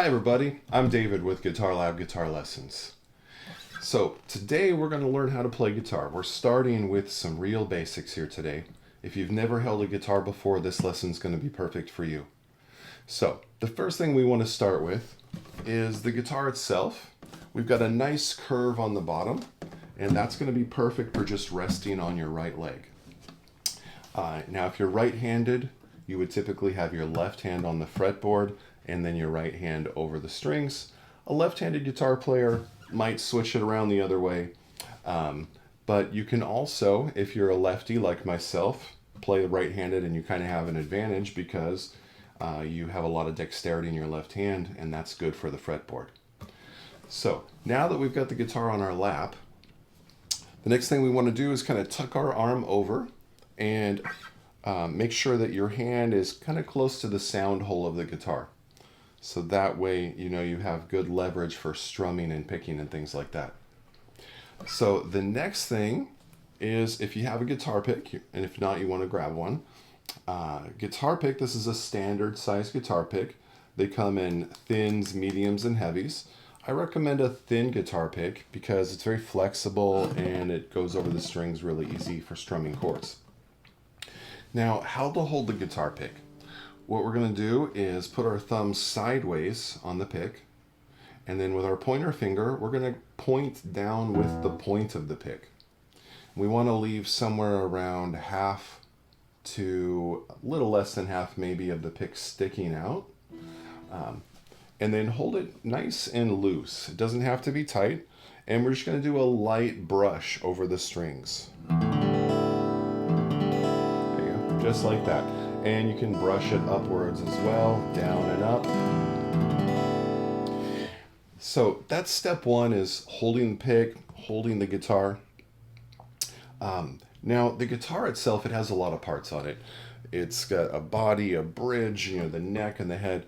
Hi everybody, I'm David with Guitar Lab Guitar Lessons. So today we're going to learn how to play guitar. We're starting with some real basics here today. If you've never held a guitar before, this lesson is going to be perfect for you. So the first thing we want to start with is the guitar itself. We've got a nice curve on the bottom, and that's going to be perfect for just resting on your right leg. Now if you're right-handed, you would typically have your left hand on the fretboard and then your right hand over the strings. A left-handed guitar player might switch it around the other way, but you can also, if you're a lefty like myself, play right-handed, and you kind of have an advantage because you have a lot of dexterity in your left hand, and that's good for the fretboard. So now that we've got the guitar on our lap, the next thing we want to do is kind of tuck our arm over and make sure that your hand is kind of close to the sound hole of the guitar. So that way, you have good leverage for strumming and picking and things like that. So the next thing is, if you have a guitar pick, and if not, you want to grab one. Guitar pick, this is a standard size guitar pick. They come in thins, mediums, and heavies. I recommend a thin guitar pick because it's very flexible and it goes over the strings really easy for strumming chords. Now, how to hold the guitar pick. What we're going to do is put our thumbs sideways on the pick, and then with our pointer finger, we're going to point down with the point of the pick. We want to leave somewhere around half to a little less than half maybe of the pick sticking out. And then hold it nice and loose. It doesn't have to be tight. And we're just going to do a light brush over the strings. There you go, just like that. And you can brush it upwards as well, down and up. So that's step one, is holding the pick, holding the guitar. Now the guitar itself, it has a lot of parts on it. It's got a body, a bridge, the neck and the head.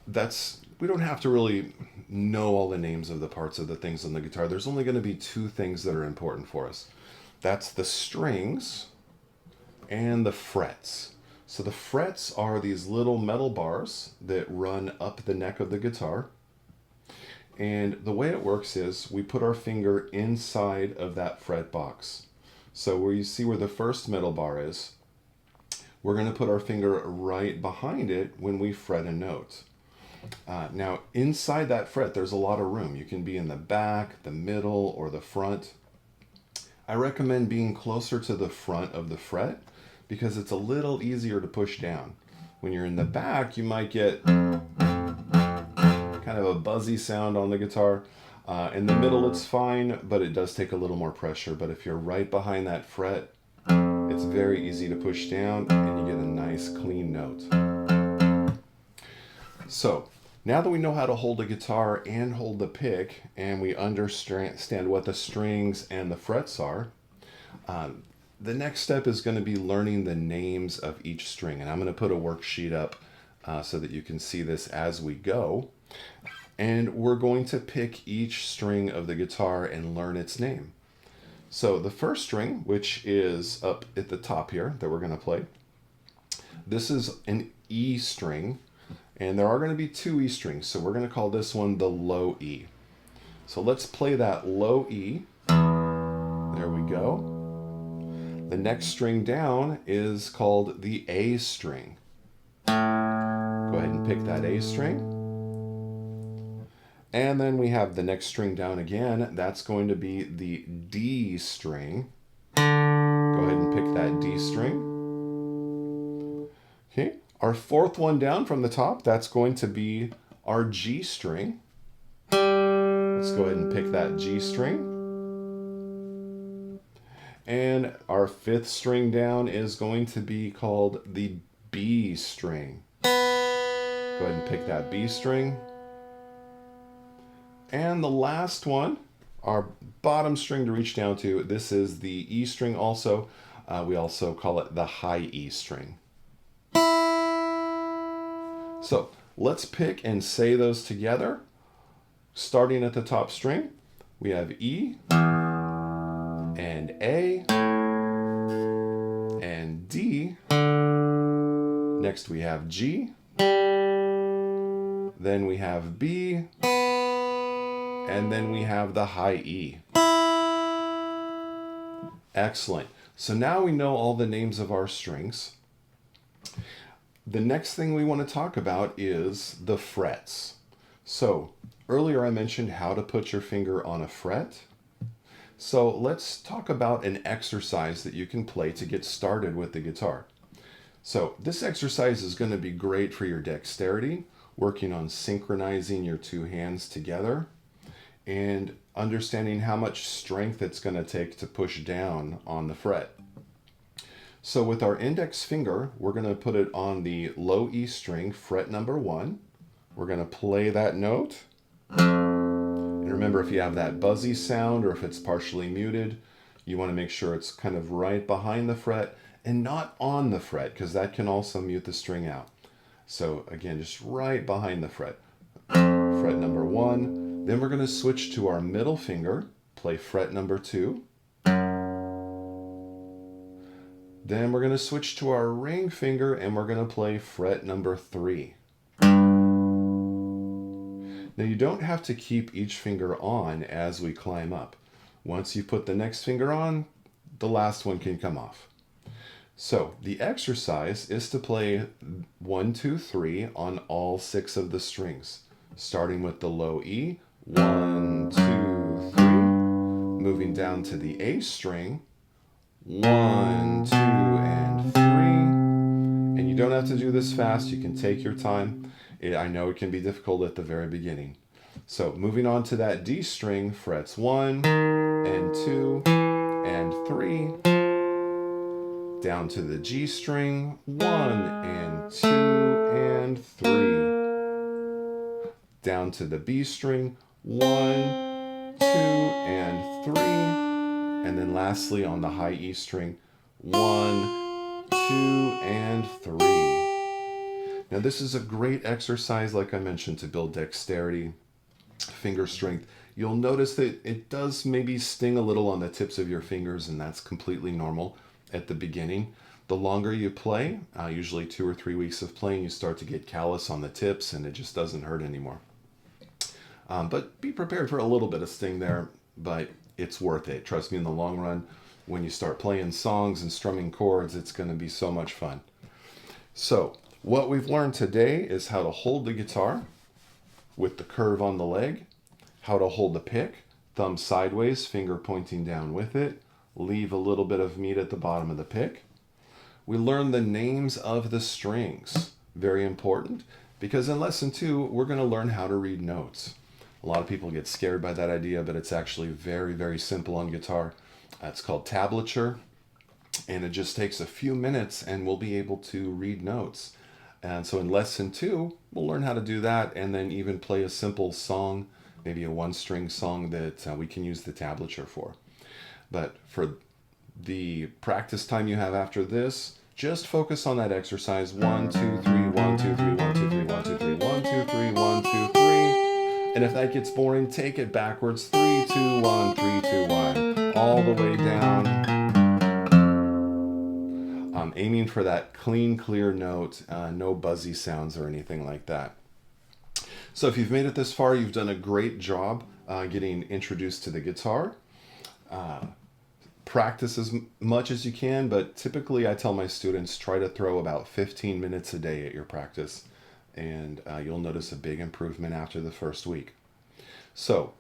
We don't have to really know all the names of the parts of the things on the guitar. There's only going to be two things that are important for us. That's the strings and the frets. So the frets are these little metal bars that run up the neck of the guitar. And the way it works is we put our finger inside of that fret box. So where you see where the first metal bar is, we're going to put our finger right behind it when we fret a note. Now inside that fret, there's a lot of room. You can be in the back, the middle, or the front. I recommend being closer to the front of the fret because it's a little easier to push down. When you're in the back, you might get kind of a buzzy sound on the guitar. In the middle, it's fine, but it does take a little more pressure. But if you're right behind that fret, it's very easy to push down and you get a nice clean note. So now that we know how to hold a guitar and hold the pick, and we understand what the strings and the frets are, the next step is going to be learning the names of each string. And I'm going to put a worksheet up so that you can see this as we go. And we're going to pick each string of the guitar and learn its name. So the first string, which is up at the top here that we're going to play, this is an E string. And there are going to be two E strings, so we're going to call this one the low E. So let's play that low E. There we go. The next string down is called the A string. Go ahead and pick that A string. And then we have the next string down again. That's going to be the D string. Go ahead and pick that D string. Okay. Our fourth one down from the top, that's going to be our G string. Let's go ahead and pick that G string. And our fifth string down is going to be called the B string. Go ahead and pick that B string. And the last one, our bottom string to reach down to, this is the E string also. We also call it the high E string. So let's pick and say those together. Starting at the top string, we have E and A and D. Next we have G, then we have B, and then we have the high E. Excellent. So now we know all the names of our strings. The next thing we want to talk about is the frets. So earlier I mentioned how to put your finger on a fret. So let's talk about an exercise that you can play to get started with the guitar. So this exercise is going to be great for your dexterity, working on synchronizing your two hands together and understanding how much strength it's going to take to push down on the fret. So with our index finger, we're going to put it on the low E string, fret number 1. We're going to play that note. And remember, if you have that buzzy sound or if it's partially muted, you want to make sure it's kind of right behind the fret and not on the fret, because that can also mute the string out. So again, just right behind the fret. Fret number 1. Then we're going to switch to our middle finger, play fret number 2. Then we're going to switch to our ring finger and we're going to play fret number 3. Now you don't have to keep each finger on as we climb up. Once you put the next finger on, the last one can come off. So the exercise is to play 1, 2, 3 on all 6 of the strings, starting with the low E, 1, 2, 3, moving down to the A string, 1, 2, and 3. And you don't have to do this fast, you can take your time. I know it can be difficult at the very beginning. So moving on to that D string, frets 1 and 2 and 3. Down to the G string, 1 and 2 and 3. Down to the B string, 1, 2 and 3. And then lastly on the high E string, 1, 2 and 3. Now this is a great exercise, like I mentioned, to build dexterity, finger strength. You'll notice that it does maybe sting a little on the tips of your fingers, and that's completely normal at the beginning. The longer you play, usually 2 or 3 weeks of playing, you start to get callous on the tips and it just doesn't hurt anymore. But be prepared for a little bit of sting there, but it's worth it. Trust me, in the long run, when you start playing songs and strumming chords, it's going to be so much fun. So what we've learned today is how to hold the guitar with the curve on the leg, how to hold the pick, thumb sideways, finger pointing down with it, leave a little bit of meat at the bottom of the pick. We learned the names of the strings, very important, because in lesson 2, we're going to learn how to read notes. A lot of people get scared by that idea, but it's actually very, very simple on guitar. It's called tablature, and it just takes a few minutes and we'll be able to read notes. And so in lesson 2, we'll learn how to do that and then even play a simple song, maybe a one-string song that we can use the tablature for. But for the practice time you have after this, just focus on that exercise. 1, 2, 3, 1, 2, 3, 1, 2, 3, 1, 2, 3, 1, 2, 3, 1, 2, 3. And if that gets boring, take it backwards. 3, 2, 1, 3, 2, 1. All the way down. I'm aiming for that clean, clear note, no buzzy sounds or anything like that. So if you've made it this far, you've done a great job getting introduced to the guitar. Practice as much as you can, but typically I tell my students try to throw about 15 minutes a day at your practice, and you'll notice a big improvement after the first week. So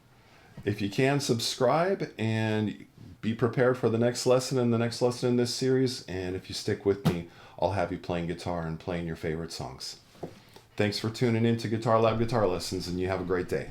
if you can, subscribe and be prepared for the next lesson and the next lesson in this series, and if you stick with me, I'll have you playing guitar and playing your favorite songs. Thanks for tuning in to Guitar Lab Guitar Lessons, and you have a great day.